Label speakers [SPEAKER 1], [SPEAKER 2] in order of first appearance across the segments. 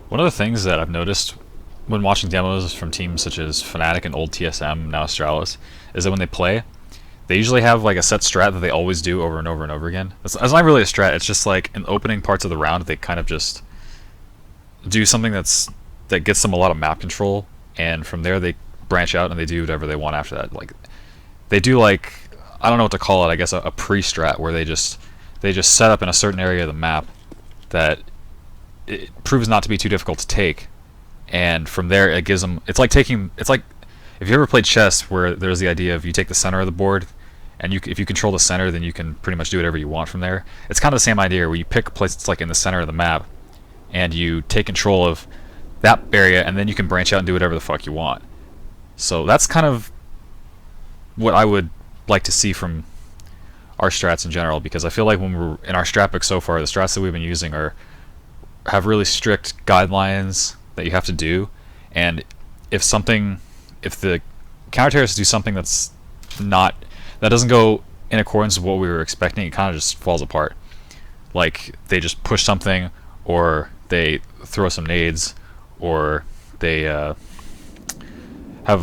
[SPEAKER 1] One of the things that I've noticed when watching demos from teams such as Fnatic and old TSM, now Astralis, is that when they play, they usually have like a set strat that they always do over and over and over again. It's not really a strat, it's just like in opening parts of the round they kind of just do something that gets them a lot of map control, and from there they branch out and they do whatever they want after that. Like they do like, I don't know what to call it, I guess a pre-strat where they just set up in a certain area of the map that it proves not to be too difficult to take, and from there it gives them, it's like if you ever played chess where there's the idea of you take the center of the board and if you control the center then you can pretty much do whatever you want from there. It's kind of the same idea where you pick a place that's like in the center of the map and you take control of that area and then you can branch out and do whatever the fuck you want. So that's kind of what I would like to see from our strats in general, because I feel like when we're in our strat book so far, the strats that we've been using have really strict guidelines that you have to do, and if the counter terrorists do something that doesn't go in accordance with what we were expecting, it kind of just falls apart. Like they just push something, or they throw some nades, or they have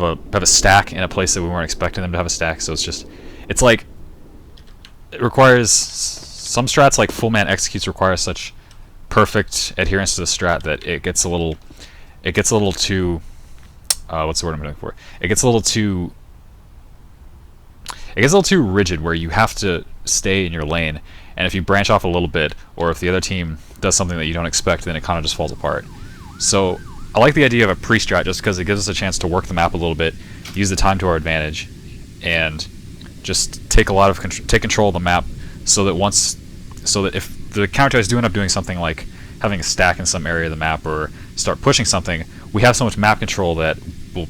[SPEAKER 1] a stack in a place that we weren't expecting them to have a stack. So it's like it requires some strats, like full man executes require such perfect adherence to the strat that it gets a little too what's the word I'm looking for? It gets a little too rigid, where you have to stay in your lane, and if you branch off a little bit, or if the other team does something that you don't expect, then it kind of just falls apart. So I like the idea of a pre-strat just because it gives us a chance to work the map a little bit, use the time to our advantage, and just take control of the map, so that if the counter-terrorists do end up doing something like having a stack in some area of the map or start pushing something, we have so much map control that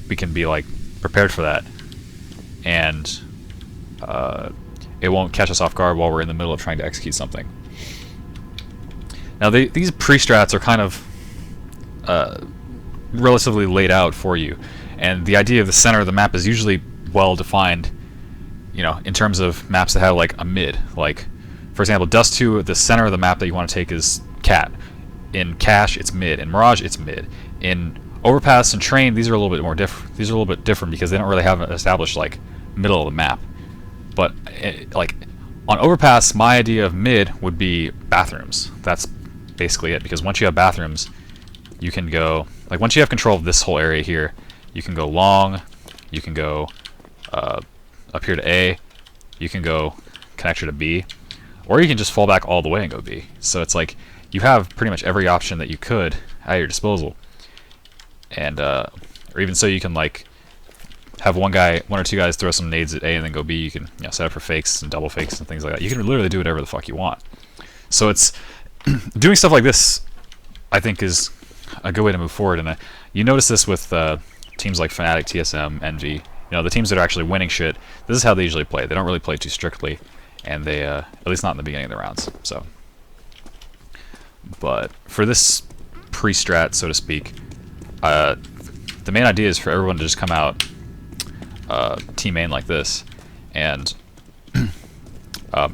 [SPEAKER 1] we can be like prepared for that, and it won't catch us off guard while we're in the middle of trying to execute something. Now these pre-strats are kind of relatively laid out for you, and the idea of the center of the map is usually well defined, in terms of maps that have like a mid. Like for example, Dust 2, the center of the map that you want to take is Cat. In Cache it's mid, in Mirage it's mid. In Overpass and Train, these are a little bit more different. These are a little bit different because they don't really have an established like middle of the map. But like on Overpass, my idea of mid would be bathrooms. That's basically it, because once you have bathrooms, you can go, like once you have control of this whole area here, you can go long, you can go up here to A, you can go connector to B, or you can just fall back all the way and go B. So it's like you have pretty much every option that you could at your disposal, and or even so you can like have one or two guys throw some nades at A and then go B. You can set up for fakes and double fakes and things like that. You can literally do whatever the fuck you want. So it's doing stuff like this, I think, is a good way to move forward. And you notice this with teams like Fnatic, TSM, Envy. The teams that are actually winning shit. This is how they usually play. They don't really play too strictly, and they at least not in the beginning of the rounds. So, but for this pre-strat, so to speak, the main idea is for everyone to just come out team main like this, and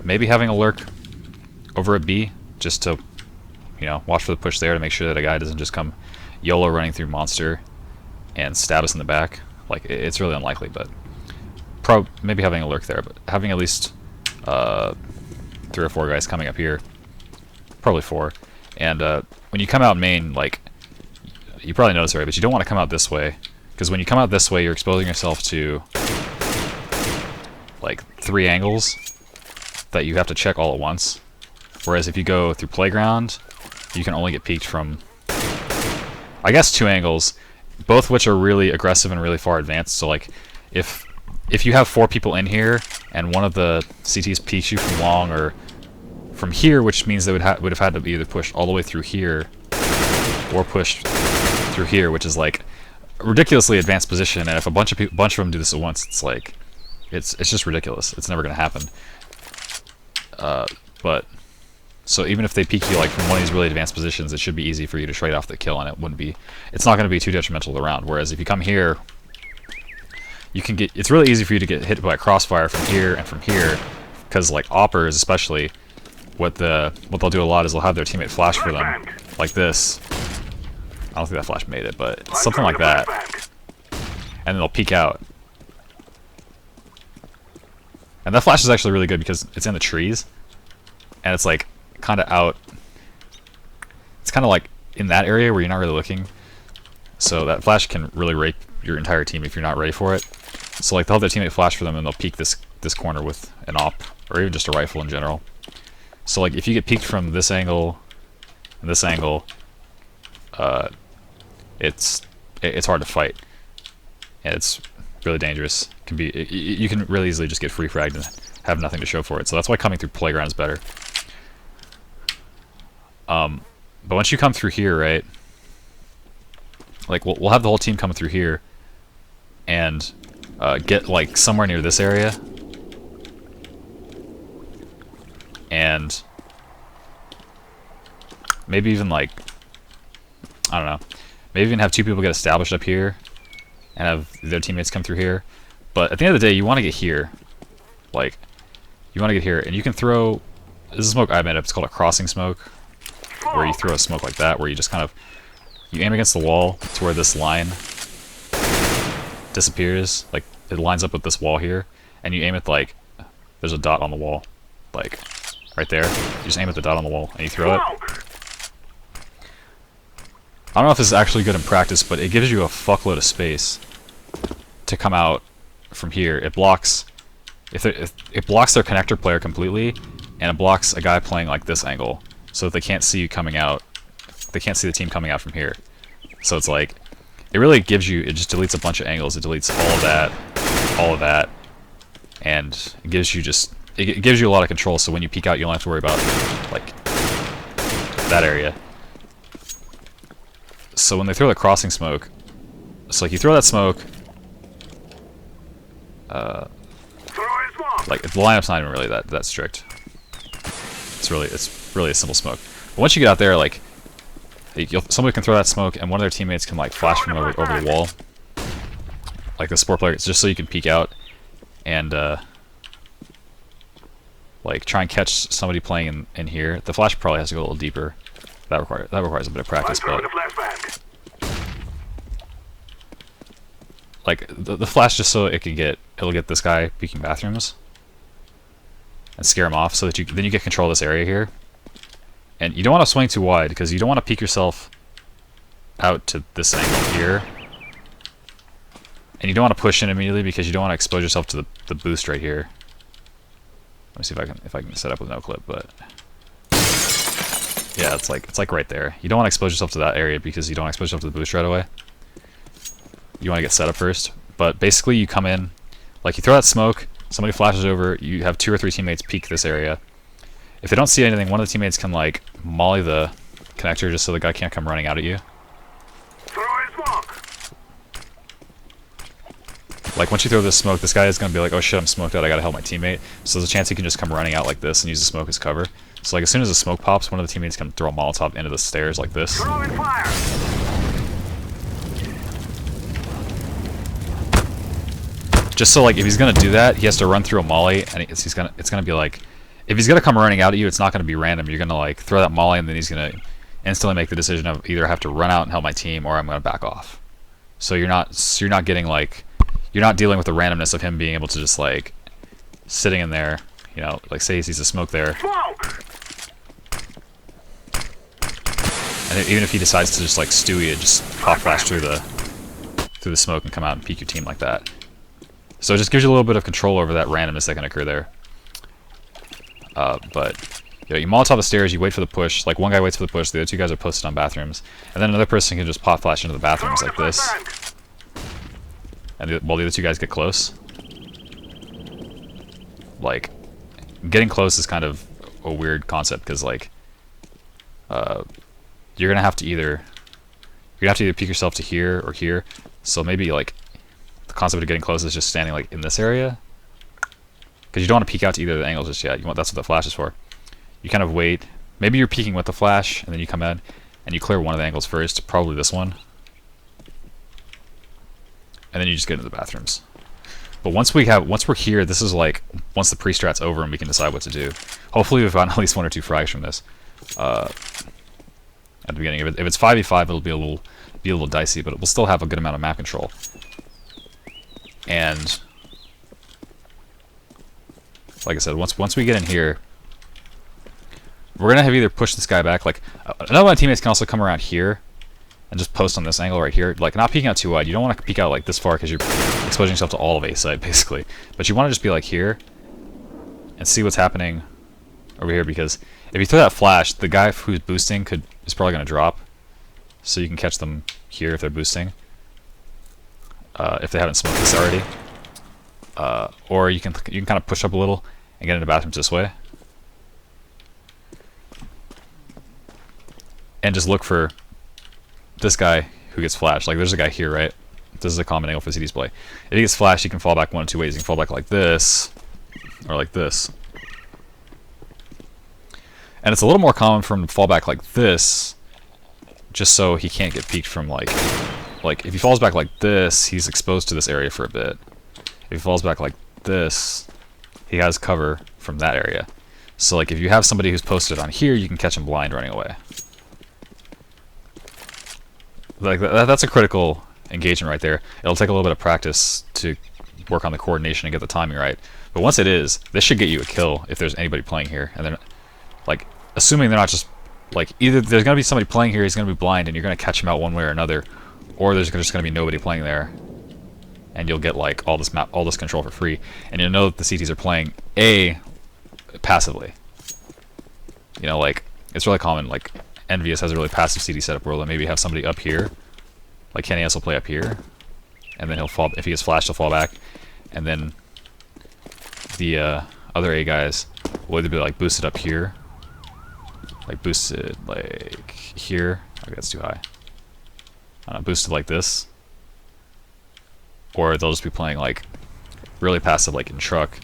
[SPEAKER 1] maybe having a lurk over at B just to watch for the push there to make sure that a guy doesn't just come YOLO running through monster and stab us in the back. Like, it's really unlikely, but maybe having a lurk there, but having at least 3 or 4 guys coming up here, probably 4. And when you come out main, like, you probably noticed already, but you don't want to come out this way, because when you come out this way, you're exposing yourself to like 3 angles that you have to check all at once. Whereas if you go through playground, you can only get peeked from, I guess, 2 angles, both which are really aggressive and really far advanced. So like, if you have 4 people in here and one of the CTs peeks you from long or from here, which means they would have had to either push all the way through here or push through here, which is like a ridiculously advanced position. And if a bunch of them do this at once, it's like it's just ridiculous. It's never gonna happen. But so even if they peek you like from one of these really advanced positions, it should be easy for you to trade off the kill, and it's not going to be too detrimental to the round. Whereas if you come here, it's really easy for you to get hit by a crossfire from here and from here, because like oppers especially, what they'll do a lot is they'll have their teammate flash for them like this, I don't think that flash made it, but it's something like that. And then they'll peek out. And that flash is actually really good because it's in the trees. And it's like kind of out. It's kind of like in that area where you're not really looking. So that flash can really rape your entire team if you're not ready for it. So like they'll have their teammate flash for them and they'll peek this corner with an op or even just a rifle in general. So like if you get peeked from this angle and this angle, it's hard to fight. And it's really dangerous. You can really easily just get free fragged and have nothing to show for it. So that's why coming through playground is better. But once you come through here, right? Like we'll have the whole team coming through here, and get like somewhere near this area, and maybe even like I don't know, maybe even have two people get established up here, and have their teammates come through here. But at the end of the day, you want to get here, like you want to get here, and you can throw. This is a smoke I made up. It's called a crossing smoke, where you throw a smoke like that, where you just kind of you aim against the wall to where this line disappears, like it lines up with this wall here, and you aim at like there's a dot on the wall, like right there. You just aim at the dot on the wall and you throw it. I don't know if this is actually good in practice, but it gives you a fuckload of space to come out from here. It blocks it blocks their connector player completely, and it blocks a guy playing like this angle, so that they can't see you coming out. They can't see the team coming out from here. So it's like it really gives you. It just deletes a bunch of angles. It deletes all of that, and it gives you just. It gives you a lot of control. So when you peek out, you don't have to worry about like that area. So when they throw the crossing smoke, it's like you throw that smoke. Like the lineup's not even really that strict. It's really a simple smoke. But once you get out there, like somebody can throw that smoke, and one of their teammates can like flash from over the wall, like the sport player, just so you can peek out and like try and catch somebody playing in here. The flash probably has to go a little deeper. That requires a bit of practice, but like the flash just so it'll get this guy peeking bathrooms and scare him off, so that then you get control of this area here. And you don't want to swing too wide because you don't want to peek yourself out to this angle here, and you don't want to push in immediately because you don't want to expose yourself to the boost right here. Let me see if I can set up with no clip, but yeah, it's like right there. You don't want to expose yourself to that area because you don't want to expose yourself to the boost right away. You want to get set up first. But basically, you come in, like you throw that smoke, somebody flashes over, you have 2 or 3 teammates peek this area. If they don't see anything, one of the teammates can like molly the connector just so the guy can't come running out at you. Like once you throw this smoke, this guy is going to be like, oh shit, I'm smoked out, I gotta help my teammate. So there's a chance he can just come running out like this and use the smoke as cover. So like as soon as the smoke pops, one of the teammates can throw a Molotov into the stairs like this. Just so like if he's gonna do that, he has to run through a molly, and it's gonna be like, if he's gonna come running out at you, it's not gonna be random. You're gonna like throw that molly, and then he's gonna instantly make the decision of either have to run out and help my team, or I'm gonna back off. So you're not getting like, you're not dealing with the randomness of him being able to just like sitting in there, you know, like say he sees a smoke there, and even if he decides to just like stew you, just pop flash through the smoke and come out and peek your team like that. So it just gives you a little bit of control over that randomness that can occur there. But you know, you Molotov the stairs, you wait for the push. Like one guy waits for the push, the other 2 guys are posted on bathrooms, and then another person can just pop flash into the bathrooms like this. And while the other 2 guys get close. Like getting close is kind of a weird concept because like you're gonna have to either peek yourself to here or here. So maybe like the concept of getting close is just standing like in this area, because you don't want to peek out to either of the angles just yet. That's what the flash is for. You kind of wait. Maybe you're peeking with the flash, and then you come in and you clear one of the angles first, probably this one, and then you just get into the bathrooms. But once we're here, this is like once the pre-strat's over and we can decide what to do. Hopefully we've gotten at least 1 or 2 frags from this at the beginning. If it's 5v5, it'll be a little be a little dicey, but it will still have a good amount of map control. And like I said, once we get in here, we're gonna have either push this guy back. Like another one of my teammates can also come around here and just post on this angle right here. Like not peeking out too wide. You don't want to peek out like this far because you're exposing yourself to all of A side basically. But you want to just be like here and see what's happening over here, because if you throw that flash, the guy who's boosting is probably gonna drop. So you can catch them here if they're boosting. If they haven't smoked this already. Or you can kind of push up a little and get into bathrooms this way. And just look for this guy who gets flashed. Like there's a guy here, right? This is a common angle for C display. If he gets flashed, he can fall back one of two ways. He can fall back like this, or like this. And it's a little more common for him to fall back like this, just so he can't get peeked from like if he falls back like this, he's exposed to this area for a bit. If he falls back like this, he has cover from that area. So like if you have somebody who's posted on here, you can catch him blind running away. Like that's a critical engagement right there. It'll take a little bit of practice to work on the coordination and get the timing right. But once it is, this should get you a kill if there's anybody playing here. And then, like, assuming they're not just, like, either there's going to be somebody playing here, he's going to be blind, and you're going to catch him out one way or another, or there's just going to be nobody playing there, and you'll get, like, all this control for free. And you'll know that the CTs are playing A, passively. You know, like, it's really common, like, Envious has a really passive CD setup where they'll maybe have somebody up here, like Kenny S will play up here, and then he'll fall, if he gets flashed, he'll fall back, and then the other A guys will either be like boosted up here, like boosted like here, okay that's too high, boosted like this, or they'll just be playing like really passive like in truck,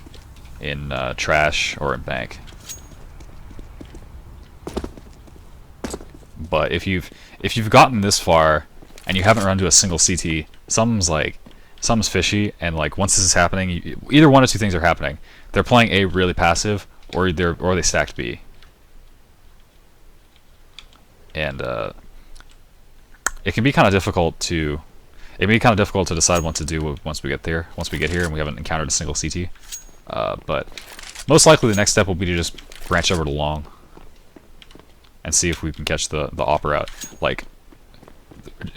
[SPEAKER 1] in trash, or in bank. But if you've gotten this far and you haven't run to a single CT, something's fishy, and like once this is happening, either one of two things are happening. They're playing A really passive, or they stacked B. And it can be kind of difficult to decide what to do once we get here and we haven't encountered a single CT. But most likely the next step will be to just branch over to long and see if we can catch the opper out. Like,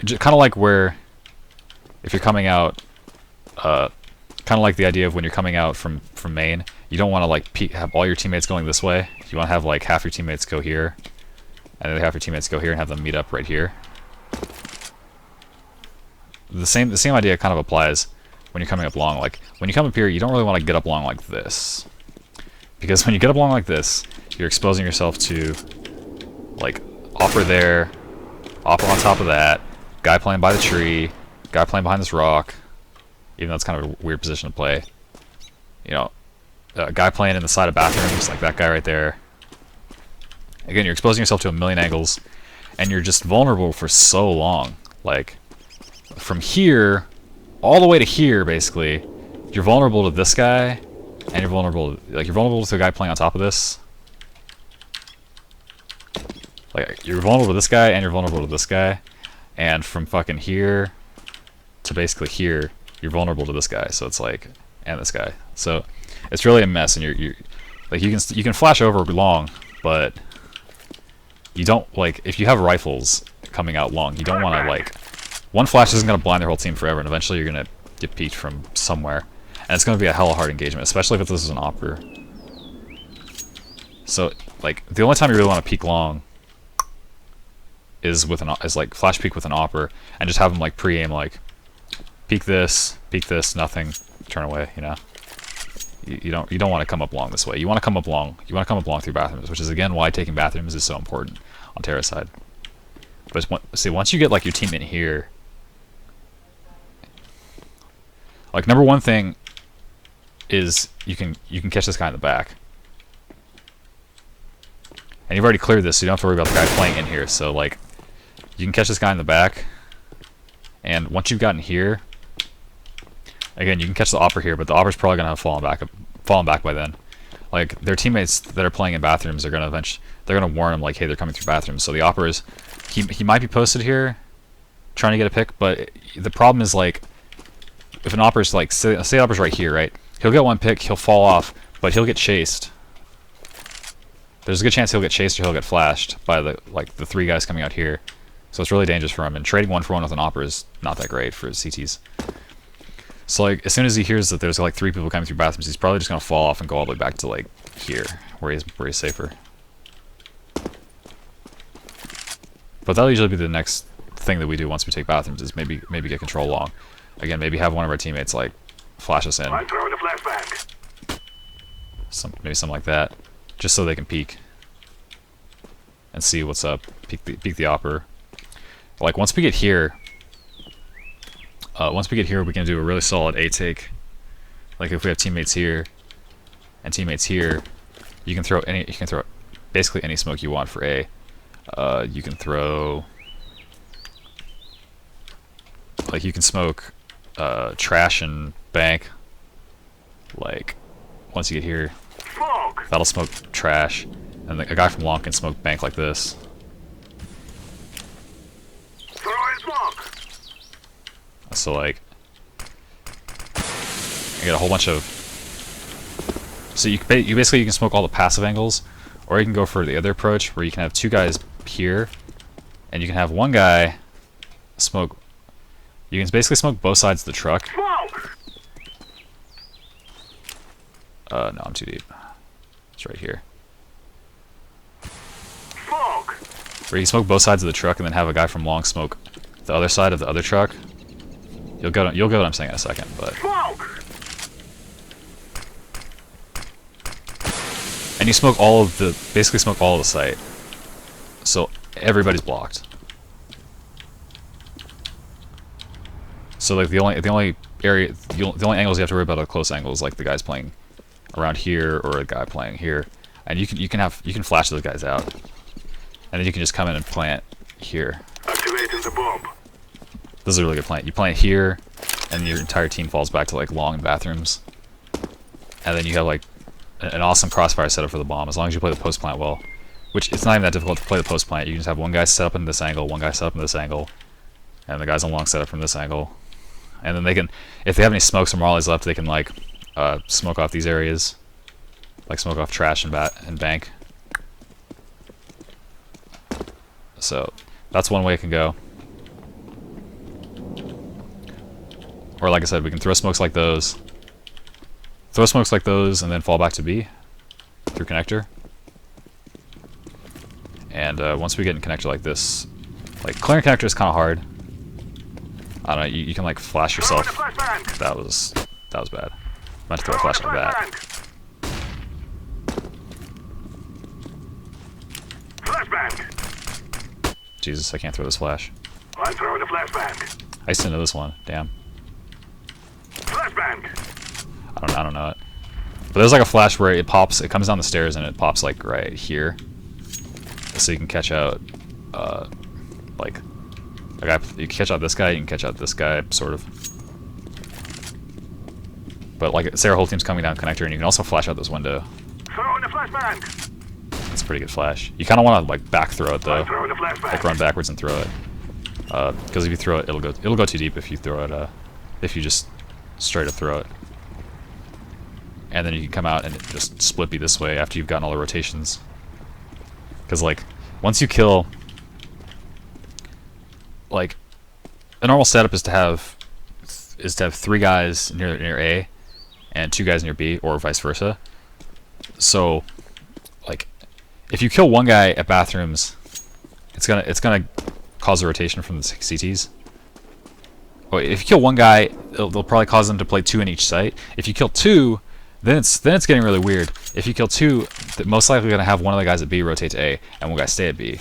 [SPEAKER 1] kind of like where, if you're coming out, kind of like the idea of when you're coming out from main, you don't want to like have all your teammates going this way. You want to have like half your teammates go here, and then half your teammates go here, and have them meet up right here. The same idea kind of applies when you're coming up long. Like when you come up here, you don't really want to get up long like this, because when you get up long like this, you're exposing yourself to like opper there, opper on top of that, guy playing by the tree, guy playing behind this rock, even though it's kind of a weird position to play. You know, a guy playing in the side of bathrooms, like that guy right there. Again, you're exposing yourself to a million angles, and you're just vulnerable for so long. Like, from here all the way to here, basically, you're vulnerable to this guy, and you're vulnerable to a guy playing on top of this. Like, you're vulnerable to this guy, and you're vulnerable to this guy, and from fucking here to basically here, you're vulnerable to this guy. So it's like, and this guy. So it's really a mess, and you're like, you can flash over long, but you don't, like, if you have rifles coming out long, you don't want to, like, one flash isn't going to blind their whole team forever, and eventually you're going to get peeked from somewhere, and it's going to be a hella hard engagement, especially if this is an opper. So like, the only time you really want to peek long is like flash peek with an opper, and just have them like pre-aim, like peek this, nothing, turn away. You know, you don't want to come up long this way. You want to come up long. You want to come up long through bathrooms, which is again why taking bathrooms is so important on Terra side. But see, once you get like your team in here, like number one thing is you can catch this guy in the back. And you've already cleared this, so you don't have to worry about the guy playing in here. So like, you can catch this guy in the back, and once you've gotten here, again, you can catch the opper here, but the opper's probably gonna have fallen back by then. Like, their teammates that are playing in bathrooms are gonna warn them like, hey, they're coming through bathrooms. So the opper is, he might be posted here, trying to get a pick, but the problem is like if an opera's like say the opera's right here, right? He'll get one pick, he'll fall off, but he'll get chased. There's a good chance he'll get chased or he'll get flashed by the the 3 guys coming out here. So it's really dangerous for him, and trading 1-for-1 with an opera is not that great for his CTs. So like as soon as he hears that there's like 3 people coming through bathrooms, he's probably just gonna fall off and go all the way back to like here, where he's safer. But that'll usually be the next thing that we do once we take bathrooms, is maybe get control long. Again, maybe have one of our teammates like flash us in.
[SPEAKER 2] I'm throwing a flashbang.
[SPEAKER 1] Maybe something like that, just so they can peek and see what's up. Peek the opera. Like once we get here, we can do a really solid A take. Like if we have teammates here and teammates here, you can throw basically any smoke you want for A. You can throw, like you can smoke trash and bank. Like once you get here, that'll smoke trash, and a guy from long can smoke bank like this. So like, you get a whole bunch of. So you basically you can smoke all the passive angles, or you can go for the other approach where you can have 2 guys here, and you can have 1 guy smoke. You can basically smoke both sides of the truck. No, I'm too deep. It's right here. Where you can smoke both sides of the truck, and then have a guy from long smoke the other side of the other truck. You'll get what I'm saying in a second, but. And you smoke basically smoke all of the site, so everybody's blocked. So like the only angles you have to worry about are close angles, like the guys playing around here or a guy playing here, and you can flash those guys out, and then you can just come in and plant here.
[SPEAKER 2] Activating the bomb.
[SPEAKER 1] This is a really good plant. You plant here, and your entire team falls back to like long and bathrooms, and then you have like an awesome crossfire setup for the bomb, as long as you play the post plant well. Which, it's not even that difficult to play the post plant. You can just have 1 guy set up in this angle, 1 guy set up in this angle, and the guys on long set up from this angle. And then they can, if they have any smokes or Marleys left, they can like smoke off these areas, like smoke off trash and bank. So that's one way it can go. Or like I said, we can throw smokes like those. Throw smokes like those and then fall back to B through connector. And once we get in connector like this, like clearing connector is kind of hard. I don't know, you can like flash yourself. That was bad. I meant to throw a flash like that. Jesus, I can't throw this flash.
[SPEAKER 2] I'm throwing a flashbang.
[SPEAKER 1] I used to know this one. Damn.
[SPEAKER 2] Flashbang.
[SPEAKER 1] I don't know it. But there's like a flash where it pops. It comes down the stairs and it pops like right here, so you can catch out like a guy. You can catch out this guy. You can catch out this guy, sort of. But like, say our whole team's coming down connector, and you can also flash out this window.
[SPEAKER 2] Throwing a flashbang.
[SPEAKER 1] That's a pretty good flash. You kind of want to like back throw it though,
[SPEAKER 2] Throwing a flashbang.
[SPEAKER 1] like run backwards and throw it. Because if you throw it, it'll go too deep if you throw it. If you just straight up throw it. And then you can come out and just split B this way after you've gotten all the rotations. Because like, once you kill, like, the normal setup is to have 3 guys near A and 2 guys near B, or vice versa. So, like, if you kill 1 guy at bathrooms, it's gonna cause a rotation from the CTs. Or if you kill 1 guy, they'll probably cause them to play 2 in each site. If you kill 2, then it's getting really weird. If you kill 2, they're most likely gonna have one of the guys at B rotate to A and 1 guy stay at B.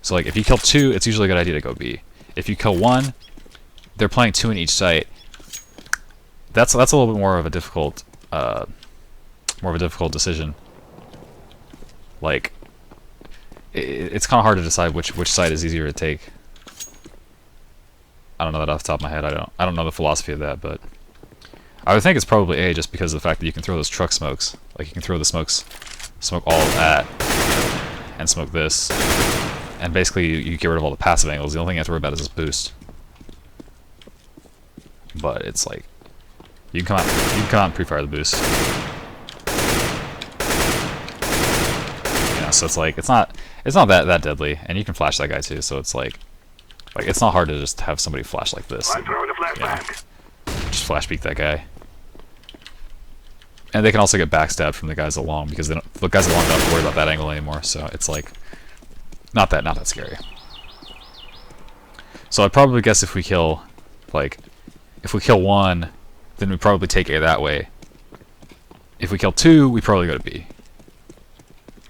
[SPEAKER 1] So like, if you kill 2, it's usually a good idea to go B. If you kill 1, they're playing 2 in each site. That's a little bit more of a difficult decision. Like, it's kind of hard to decide which site is easier to take. I don't know that off the top of my head. I don't know the philosophy of that, but I would think it's probably A, just because of the fact that you can throw those truck smokes. Like, you can throw the smokes, smoke all of that, and smoke this, and basically you get rid of all the passive angles. The only thing you have to worry about is this boost. but it's like you can come out and pre-fire the boost. You know, so it's like it's not that deadly, and you can flash that guy too. So it's like it's not hard to just have somebody flash like this.
[SPEAKER 2] I'm throwing a flashbang.
[SPEAKER 1] Just flash peek that guy. And they can also get backstabbed from the guys along because the guys along don't have to worry about that angle anymore. So it's like not that scary. So I'd probably guess if we kill one, then we probably take A that way. If we kill two, we probably go to B.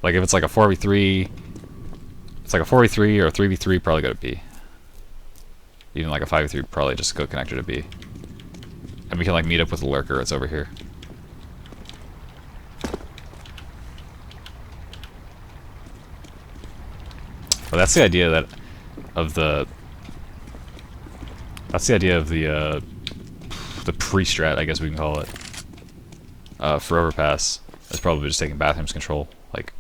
[SPEAKER 1] Like if it's like a 4v3, it's like a 4v3 or a 3v3, probably go to B. Even like a 5v3, probably just go connector to B. And we can like meet up with the lurker. It's over here. But that's the idea of the pre-strat, I guess we can call it, for Overpass. It's probably just taking bathrooms control. Like,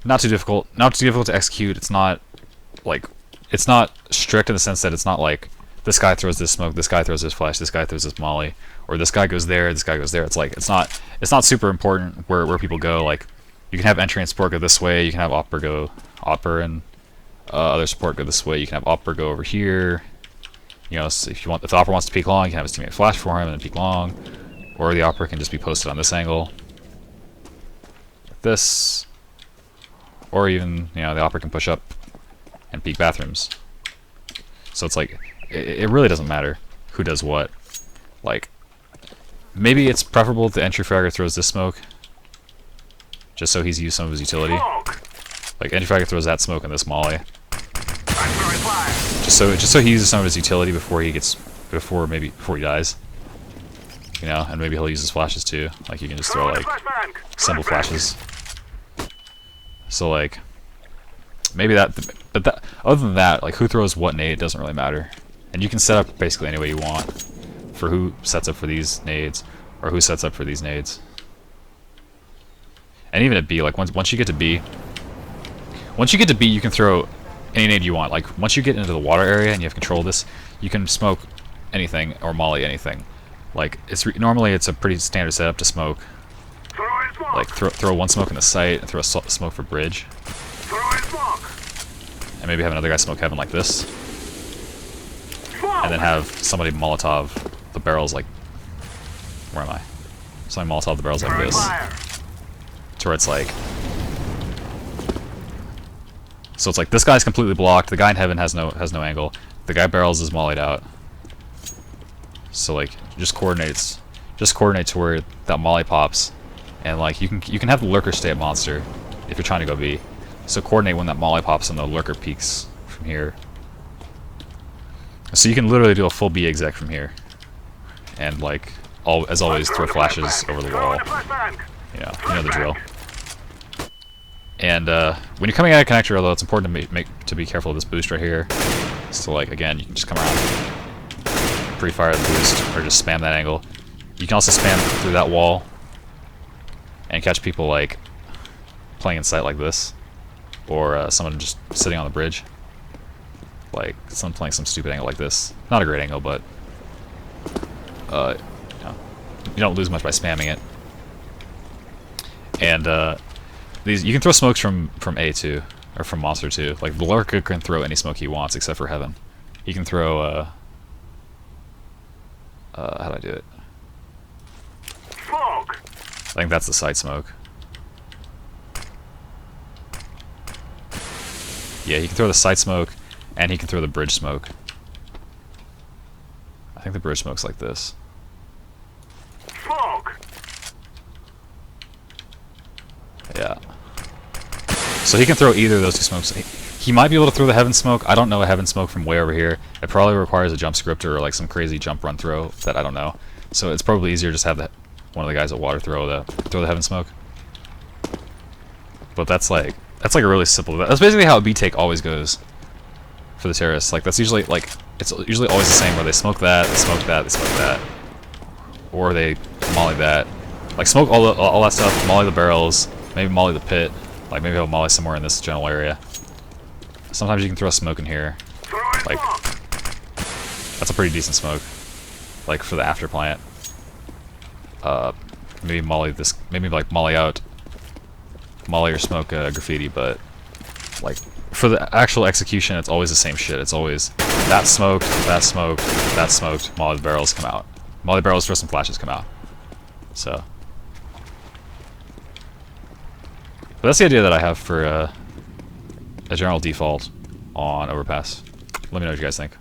[SPEAKER 1] not too difficult to execute. It's not strict in the sense that it's not like this guy throws this smoke, this guy throws this flash, this guy throws this molly, or this guy goes there, this guy goes there. It's like it's not super important where people go. Like, you can have entry and support go this way. You can have Opera go Opera and other support go this way. You can have Opera go over here. You know, so if the Opera wants to peek long, you can have his teammate flash for him and then peek long, or the Opera can just be posted on this angle, like this, or even the Opera can push up and peek bathrooms. So it's like it really doesn't matter who does what. Like, maybe it's preferable if the entry fragger throws this smoke, just so he's used some of his utility. Like entry fragger throws that smoke and this molly. Just so he uses some of his utility before he dies. You know, and maybe he'll use his flashes too. Like you can just throw like simple flashes. So like maybe but other than that, like who throws what nade doesn't really matter. And you can set up basically any way you want for who sets up for these nades or who sets up for these nades. And even at B, like once you get to B, you can throw any nade you want. Like once you get into the water area and you have control of this, you can smoke anything or molly anything. Like normally it's a pretty standard setup to smoke. Like throw one smoke in the site and throw a smoke for bridge. And maybe have another guy smoke heaven like this. And then have somebody Molotov the barrels like, where am I? Somebody Molotov the barrels like this. To where it's like, so it's like this guy's completely blocked. The guy in heaven has no angle. The guy barrels is mollied out. So like just coordinate to where that molly pops, and like you can have the lurker stay at monster if you're trying to go B. So coordinate when that molly pops and the lurker peaks from here. So you can literally do a full B exec from here, and like as always throw flashes over the wall. You know the drill. And when you're coming out of connector, although it's important to be careful of this boost right here. So like again, you can just come around, pre-fire the boost, or just spam that angle. You can also spam through that wall and catch people like playing in sight like this, or someone just sitting on the bridge, like someone playing some stupid angle like this. Not a great angle, but you don't lose much by spamming it. And you can throw smokes from A too, or from monster too. Like the lurker can throw any smoke he wants except for heaven. He can throw how do I do it? I think that's the side smoke. Yeah, he can throw the side smoke, and he can throw the bridge smoke. I think the bridge smoke's like this. Yeah. So he can throw either of those two smokes. He might be able to throw the heaven smoke. I don't know a heaven smoke from way over here. It probably requires a jump scripter or like some crazy jump run throw that I don't know. So it's probably easier just to have one of the guys at water throw the heaven smoke. But that's like a really simple. That's basically how a B take always goes for the terrorists. Like that's usually it's usually always the same where they smoke that, they smoke that, they smoke that, or they molly that. Like smoke all that stuff, molly the barrels, maybe molly the pit. Like maybe I'll molly somewhere in this general area. Sometimes you can throw a smoke in here. Like that's a pretty decent smoke. like for the after plant. Maybe molly this, maybe like molly out, molly or smoke graffiti, but like for the actual execution, it's always the same shit. It's always that smoked, that smoked, that smoked. Molly barrels come out. Molly barrels, throw some flashes, come out. So, but that's the idea that I have for a general default on Overpass. Let me know what you guys think.